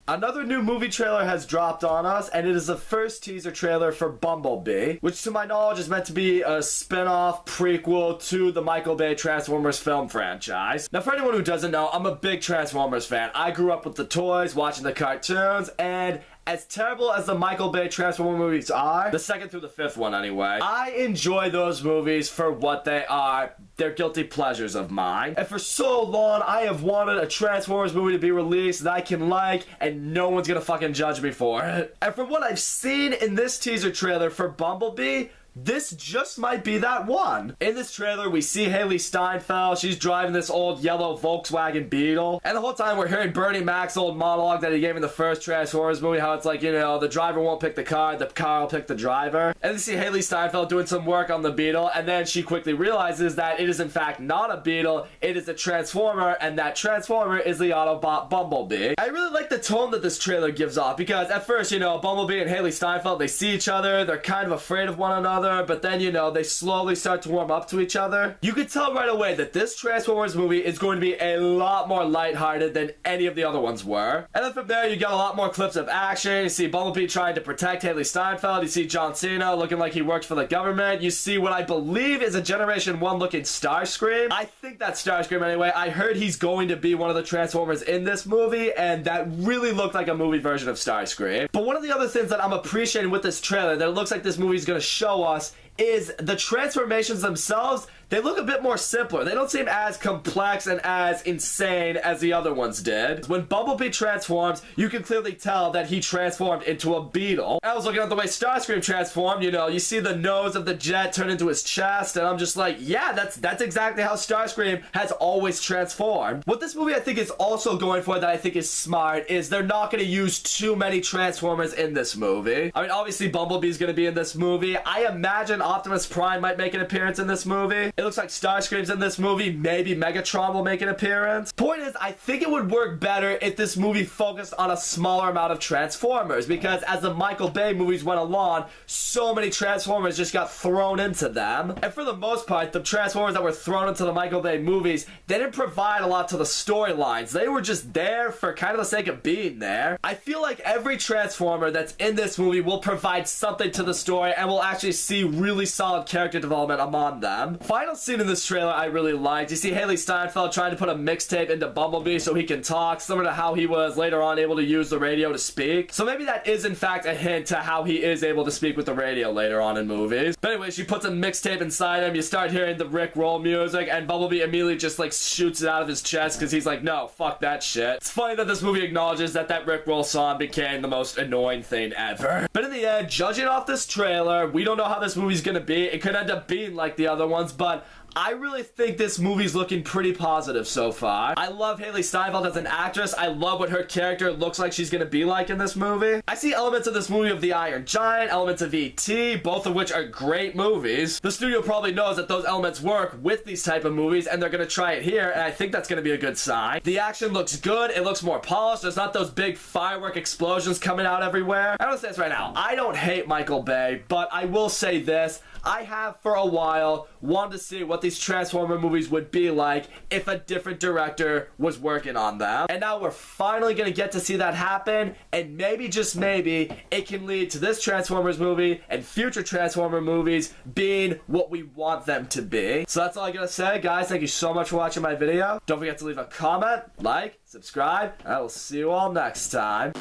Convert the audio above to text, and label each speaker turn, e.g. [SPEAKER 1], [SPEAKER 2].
[SPEAKER 1] Another new movie trailer has dropped on us, and it is the first teaser trailer for Bumblebee, which to my knowledge is meant to be a spin-off prequel to the Michael Bay Transformers film franchise. Now, for anyone who doesn't know, I'm a big Transformers fan. I grew up with the toys, watching the cartoons, and as terrible as the Michael Bay Transformers movies are, the second through the fifth one anyway, I enjoy those movies for what they are. They're guilty pleasures of mine. And for so long, I have wanted a Transformers movie to be released that I can like, and no one's gonna fucking judge me for it. And from what I've seen in this teaser trailer for Bumblebee, this just might be that one. In this trailer, we see Haley Steinfeld. She's driving this old yellow Volkswagen Beetle. And the whole time we're hearing Bernie Mac's old monologue that he gave in the first Transformers movie, how it's like, you know, the driver won't pick the car will pick the driver. And we see Haley Steinfeld doing some work on the Beetle, and then she quickly realizes that it is in fact not a Beetle, it is a Transformer, and that Transformer is the Autobot Bumblebee. I really like the tone that this trailer gives off, because at first, you know, Bumblebee and Haley Steinfeld, they see each other, they're kind of afraid of one another, but then, you know, they slowly start to warm up to each other. You can tell right away that this Transformers movie is going to be a lot more lighthearted than any of the other ones were. And then from there, you get a lot more clips of action. You see Bumblebee trying to protect Haley Steinfeld. You see John Cena looking like he works for the government. You see what I believe is a Generation 1 looking Starscream. I think that's Starscream anyway. I heard he's going to be one of the Transformers in this movie, and that really looked like a movie version of Starscream. But one of the other things that I'm appreciating with this trailer that it looks like this movie is going to show us is the transformations themselves. They look a bit more simpler. They don't seem as complex and as insane as the other ones did. When Bumblebee transforms, you can clearly tell that he transformed into a Beetle. I was looking at the way Starscream transformed, you know, you see the nose of the jet turn into his chest, and I'm just like, yeah, that's exactly how Starscream has always transformed. What this movie I think is also going for that I think is smart is they're not going to use too many Transformers in this movie. I mean, obviously Bumblebee's going to be in this movie. I imagine Optimus Prime might make an appearance in this movie. It looks like Starscream's in this movie. Maybe Megatron will make an appearance. Point is, I think it would work better if this movie focused on a smaller amount of Transformers, because as the Michael Bay movies went along, so many Transformers just got thrown into them. And for the most part, the Transformers that were thrown into the Michael Bay movies, they didn't provide a lot to the storylines. They were just there for kind of the sake of being there. I feel like every Transformer that's in this movie will provide something to the story, and we'll actually see really solid character development among them. Final scene in this trailer I really liked. You see Haley Steinfeld trying to put a mixtape into Bumblebee so he can talk, similar to how he was later on able to use the radio to speak. So maybe that is in fact a hint to how he is able to speak with the radio later on in movies. But anyway, she puts a mixtape inside him. You start hearing the Rick Roll music, and Bumblebee immediately just like shoots it out of his chest because he's like, no, fuck that shit. It's funny that this movie acknowledges that that Rick Roll song became the most annoying thing ever. But in the end, judging off this trailer, we don't know how this movie's gonna be. It could end up being like the other ones, but I really think this movie's looking pretty positive so far. I love Haley Steinfeld as an actress. I love what her character looks like she's gonna be like in this movie. I see elements of this movie of The Iron Giant, elements of E.T., both of which are great movies. The studio probably knows that those elements work with these type of movies, and they're gonna try it here, and I think that's gonna be a good sign. The action looks good. It looks more polished. There's not those big firework explosions coming out everywhere. I'm gonna say this right now. I don't hate Michael Bay, but I will say this. I have for a while wanted to see what these Transformer movies would be like if a different director was working on them. And now we're finally going to get to see that happen, and maybe, just maybe, it can lead to this Transformers movie and future Transformer movies being what we want them to be. So that's all I gotta say, guys. Thank you so much for watching my video. Don't forget to leave a comment, like, subscribe, and I will see you all next time.